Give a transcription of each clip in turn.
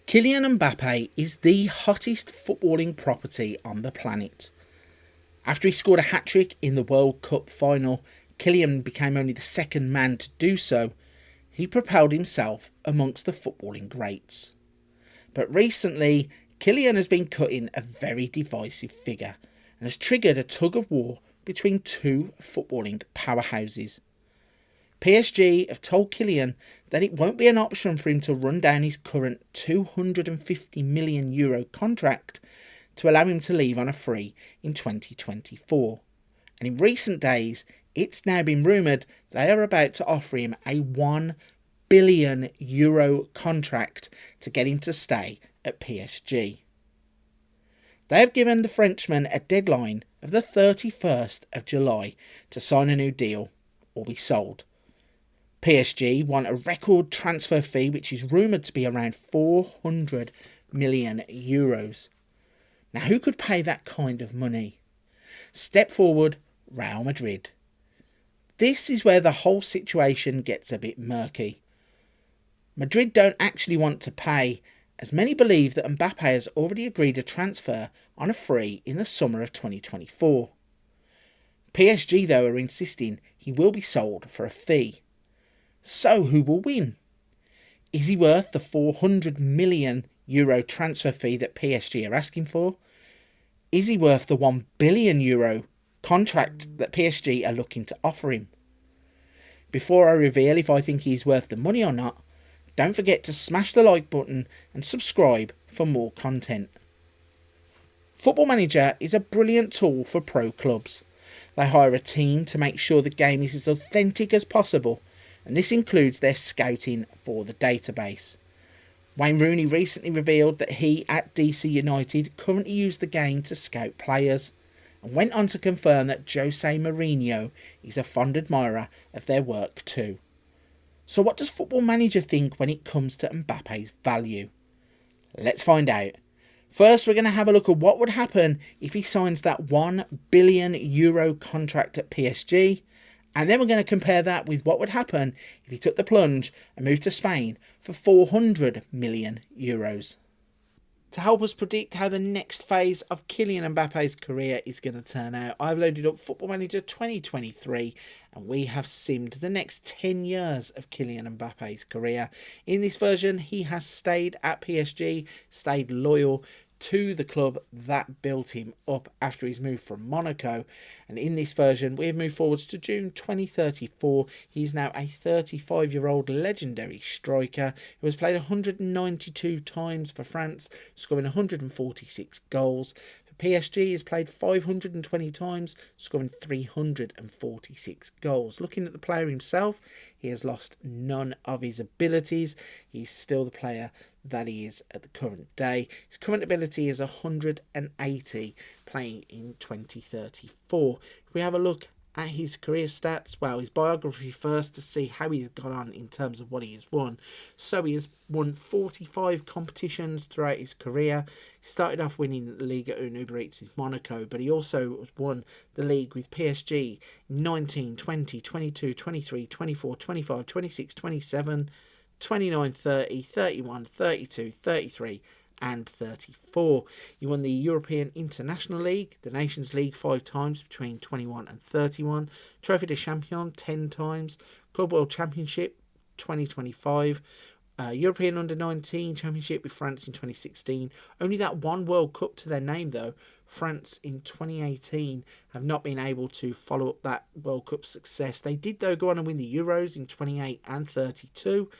Kylian Mbappe is the hottest footballing property on the planet. After he scored a hat-trick in the World Cup final, Kylian became only the second man to do so. He propelled himself amongst the footballing greats. But recently, Kylian has been cutting a very divisive figure and has triggered a tug of war between two footballing powerhouses. PSG have told Kylian that it won't be an option for him to run down his current €250 million contract to allow him to leave on a free in 2024. And in recent days, it's now been rumoured they are about to offer him a €1 billion contract to get him to stay at PSG. They have given the Frenchman a deadline of the 31st of July to sign a new deal or be sold. PSG want a record transfer fee which is rumoured to be around €400 million. Now who could pay that kind of money? Step forward, Real Madrid. This is where the whole situation gets a bit murky. Madrid don't actually want to pay, as many believe that Mbappe has already agreed a transfer on a free in the summer of 2024. PSG though are insisting he will be sold for a fee. So who will win? Is he worth the €400 million transfer fee that PSG are asking for? Is he worth the €1 billion contract that PSG are looking to offer him? Before I reveal if I think he's worth the money or not, don't forget to smash the like button and subscribe for more content. Football Manager is a brilliant tool for pro clubs. They hire a team to make sure the game is as authentic as possible, and this includes their scouting for the database. Wayne Rooney recently revealed that he at DC United currently use the game to scout players, and went on to confirm that Jose Mourinho is a fond admirer of their work too. So what does Football Manager think when it comes to Mbappe's value? Let's find out. First, we're going to have a look at what would happen if he signs that €1 billion contract at PSG. And then we're going to compare that with what would happen if he took the plunge and moved to Spain for €400 million. To help us predict how the next phase of Kylian Mbappe's career is going to turn out, I've loaded up Football Manager 2023 and we have simmed the next 10 years of Kylian Mbappe's career. In this version, he has stayed at PSG, stayed loyal to the club that built him up after his move from Monaco, and in this version we have moved forwards to June 2034. He's now a 35-year-old legendary striker who has played 192 times for France, scoring 146 goals. For PSG, he has played 520 times, scoring 346 goals. Looking at the player himself, he has lost none of his abilities. He's still the player that he is at the current day. His current ability is 180, playing in 2034. If we have a look at his career stats, well, his biography first to see how he's got on in terms of what he has won. So he has won 45 competitions throughout his career. He started off winning Liga 1 Uber Eats with Monaco, but he also won the league with PSG 19, 20, 22, 23, 24, 25, 26, 27, 29, 30, 31, 32, 33 and 34. He won the European International League, the Nations League 5 times between 21 and 31, Trophy de Champion 10 times, Club World Championship 2025, European Under-19 Championship with France in 2016. Only that one World Cup to their name though. France in 2018 have not been able to follow up that World Cup success. They did though go on and win the Euros in 28 and 32.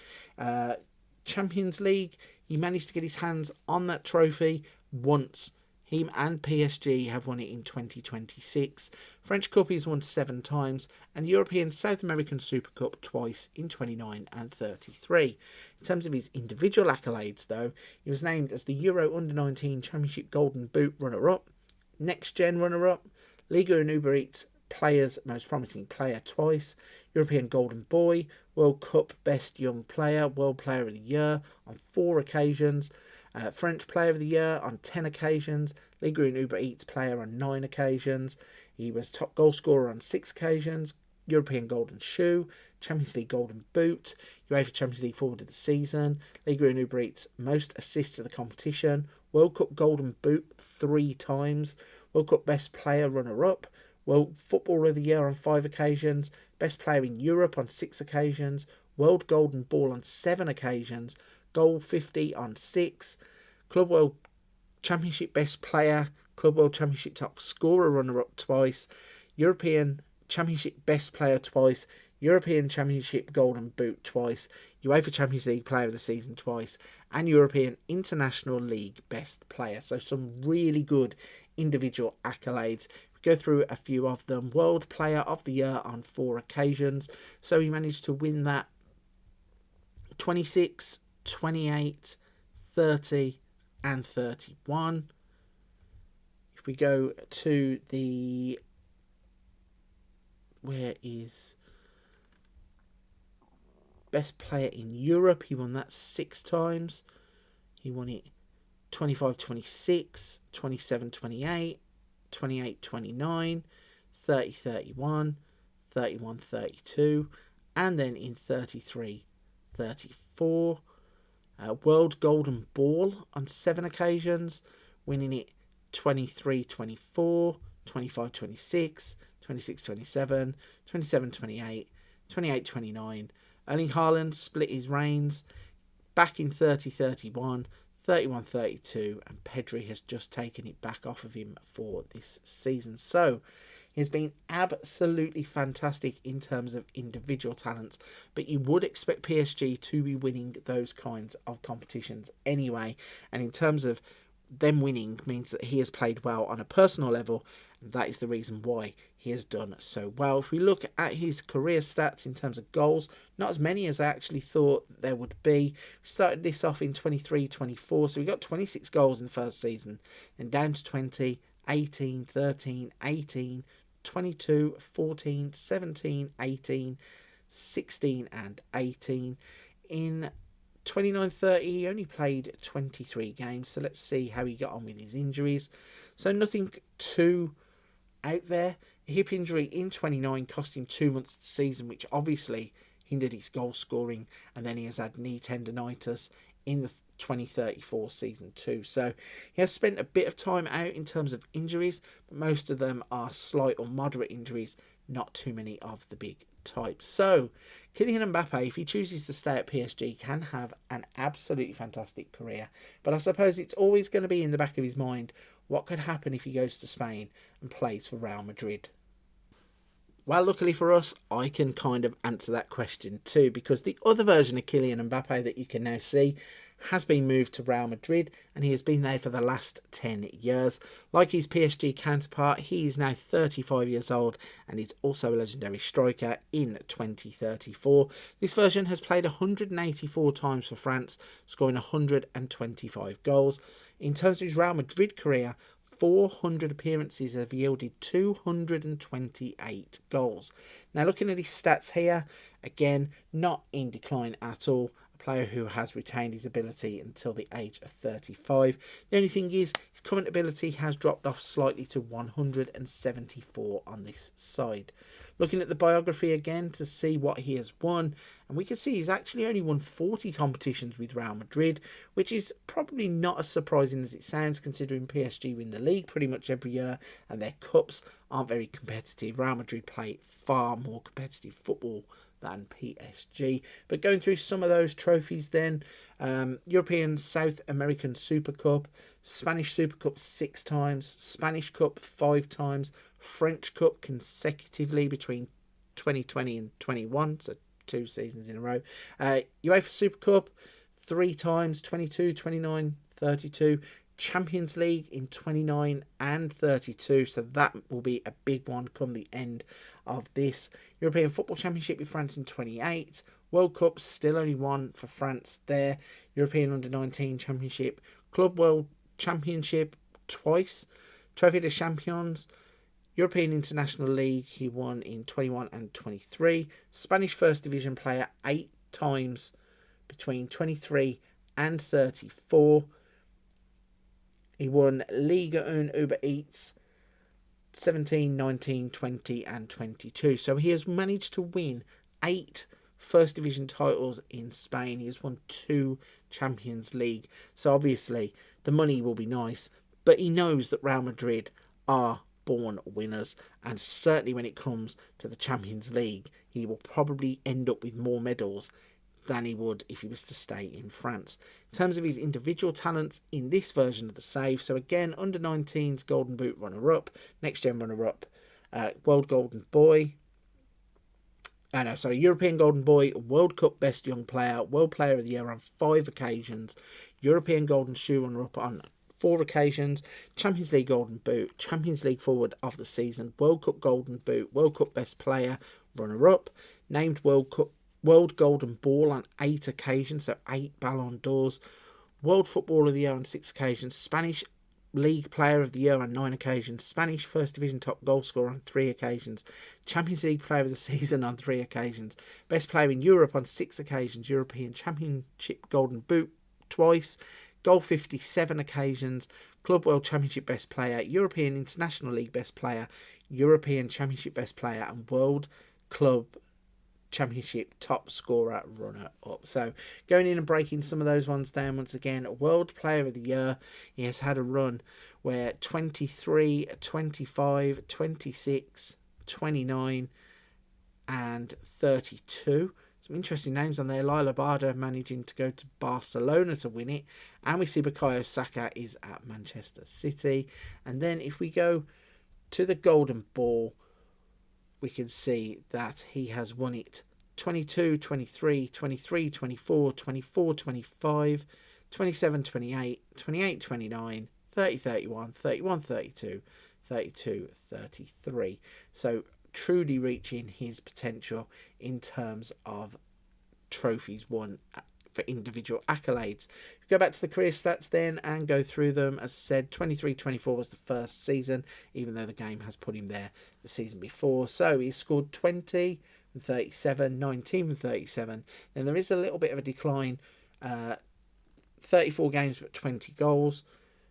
Champions League, he managed to get his hands on that trophy once. Him and PSG have won it in 2026. French Cup he's won 7 times, and European South American Super Cup twice in 29 and 33. In terms of his individual accolades though, he was named as the Euro Under-19 Championship Golden Boot runner-up, Next Gen runner-up, Liga and Uber Eats Players Most Promising Player twice, European Golden Boy, World Cup Best Young Player, World Player of the Year on 4 occasions, French Player of the Year on 10 occasions, Liga and Uber Eats Player on 9 occasions. He was top goal scorer on 6 occasions, European Golden Shoe, Champions League Golden Boot, UEFA Champions League Forward of the Season, Liga and Uber Eats most assists of the competition, World Cup Golden Boot 3 times, World Cup Best Player runner-up, World Footballer of the Year on 5 occasions, Best Player in Europe on 6 occasions, World Golden Ball on 7 occasions, Goal 50 on 6, Club World Championship Best Player, Club World Championship Top Scorer runner-up twice, European Championship Best Player twice, European Championship Golden Boot twice, UEFA Champions League Player of the Season twice, and European International League Best Player. So some really good individual accolades. We go through a few of them. World Player of the Year on 4 occasions. So he managed to win that 26, 28, 30, and 31. If we go to the... Where is... Best Player in Europe, he won that 6 times. He won it 25-26, 27-28, 28-29, 30-31, 31-32, and then in 33-34. World Golden Ball on 7 occasions, winning it 23-24, 25-26, 26-27, 27-28, 28-29. Erling Haaland split his reigns back in 30-31, 31-32, and Pedri has just taken it back off of him for this season. So he's been absolutely fantastic in terms of individual talents, but you would expect PSG to be winning those kinds of competitions anyway. And in terms of them winning means that he has played well on a personal level, and that is the reason why he has done so well. If we look at his career stats in terms of goals, not as many as I actually thought there would be. Started this off in 23-24, so we got 26 goals in the first season, then down to 20, 18, 13, 18, 22, 14, 17, 18, 16 and 18. In 29-30, he only played 23 games, so let's see how he got on with his injuries. So nothing too out there. A hip injury in 29 cost him 2 months of the season, which obviously hindered his goal scoring, and then he has had knee tendonitis in the 2034 season too. So he has spent a bit of time out in terms of injuries, but most of them are slight or moderate injuries, not too many of the big types. So Kylian Mbappe, if he chooses to stay at PSG, can have an absolutely fantastic career, but I suppose it's always going to be in the back of his mind what could happen if he goes to Spain and plays for Real Madrid. Well, luckily for us, I can kind of answer that question too, because the other version of Kylian Mbappe that you can now see has been moved to Real Madrid, and he has been there for the last 10 years. Like his PSG counterpart, he is now 35 years old and is also a legendary striker in 2034. This version has played 184 times for France, scoring 125 goals. In terms of his Real Madrid career, 400 appearances have yielded 228 goals. Now, looking at his stats here, again, not in decline at all. A player who has retained his ability until the age of 35. The only thing is, his current ability has dropped off slightly to 174 on this side. Looking at the biography again to see what he has won, and we can see he's actually only won 40 competitions with Real Madrid, which is probably not as surprising as it sounds, considering PSG win the league pretty much every year and their cups aren't very competitive. Real Madrid play far more competitive football than PSG. But going through some of those trophies then, European South American Super Cup, Spanish Super Cup 6 times, Spanish Cup 5 times, French Cup consecutively between 2020 and 21, so 2 seasons in a row. UEFA Super Cup 3 times, 22, 29, 32. Champions League in 29 and 32, so that will be a big one come the end of this. European Football Championship with France in 28. World Cup still only one for France there. European Under-19 Championship. Club World Championship twice. Trophy des Champions. European International League he won in 21 and 23. Spanish First Division player 8 times between 23 and 34. He won Liga and Uber Eats 17, 19, 20 and 22. So he has managed to win 8 First Division titles in Spain. He has won 2 Champions League. So obviously the money will be nice, but he knows that Real Madrid are born winners, and certainly when it comes to the Champions League, he will probably end up with more medals than he would if he was to stay in France. In terms of his individual talents in this version of the save, so again, under 19s Golden Boot runner-up, next gen runner-up, World Golden Boy, European Golden Boy, World Cup Best Young Player, World Player of the Year on 5 occasions, European Golden Shoe runner-up on 4 occasions, Champions League Golden Boot, Champions League Forward of the Season, World Cup Golden Boot, World Cup Best Player, runner-up, named World Golden Ball on 8 occasions, so 8 Ballon d'Ors, World Footballer of the Year on 6 occasions, Spanish League Player of the Year on 9 occasions, Spanish First Division top goal scorer on 3 occasions, Champions League Player of the Season on 3 occasions, Best Player in Europe on 6 occasions, European Championship Golden Boot twice, Goal 57 occasions, Club World Championship Best Player, European International League Best Player, European Championship Best Player and World Club Championship top scorer runner-up. So going in and breaking some of those ones down once again, World Player of the Year, he has had a run where 23, 25, 26, 29 and 32. Some interesting names on there. Lila Barda managing to go to Barcelona to win it. And we see Bukayo Saka is at Manchester City. And then if we go to the Golden Ball, we can see that he has won it 22, 23, 23, 24, 24, 25, 27, 28, 28, 29, 30, 31, 31, 32, 32, 33. So truly reaching his potential in terms of trophies won for individual accolades. Go back to the career stats then and go through them. As I said, 23-24 was the first season, even though the game has put him there the season before. So he scored 20 and 37, 19 and 37. Then there is a little bit of a decline. 34 games but 20 goals.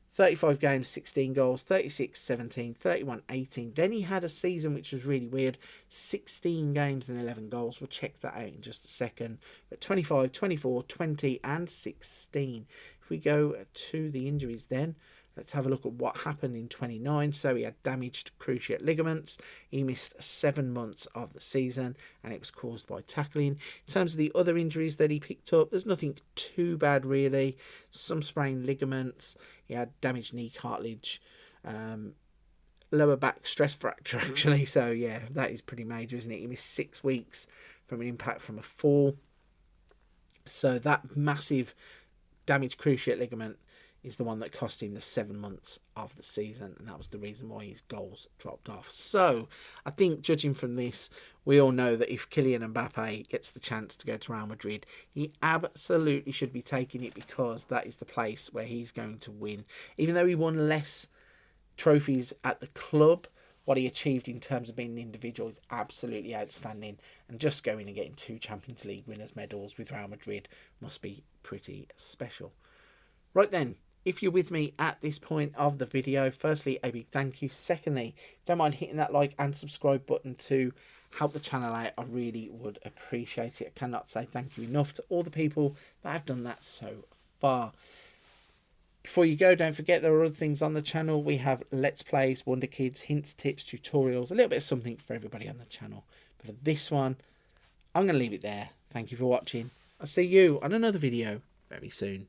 35 games, 16 goals, 36, 17, 31, 18. Then he had a season which was really weird. 16 games and 11 goals. We'll check that out in just a second. But 25, 24, 20 and 16. If we go to the injuries then, let's have a look at what happened in 29. So he had damaged cruciate ligaments. He missed 7 months of the season and it was caused by tackling. In terms of the other injuries that he picked up, there's nothing too bad really. Some sprained ligaments. He had damaged knee cartilage. Lower back stress fracture actually. So yeah, that is pretty major, isn't it? He missed 6 weeks from an impact from a fall. So that massive damaged cruciate ligament is the one that cost him the 7 months of the season, and that was the reason why his goals dropped off. So I think judging from this, we all know that if Kylian Mbappe gets the chance to go to Real Madrid, he absolutely should be taking it, because that is the place where he's going to win. Even though he won less trophies at the club, what he achieved in terms of being an individual is absolutely outstanding, and just going and getting 2 Champions League winners' medals with Real Madrid must be pretty special. Right then, if you're with me at this point of the video, firstly, a big thank you. Secondly, don't mind hitting that like and subscribe button to help the channel out. I really would appreciate it. I cannot say thank you enough to all the people that have done that so far. Before you go, don't forget there are other things on the channel. We have Let's Plays, Wonder Kids, hints, tips, tutorials, a little bit of something for everybody on the channel. But for this one, I'm going to leave it there. Thank you for watching. I'll see you on another video very soon.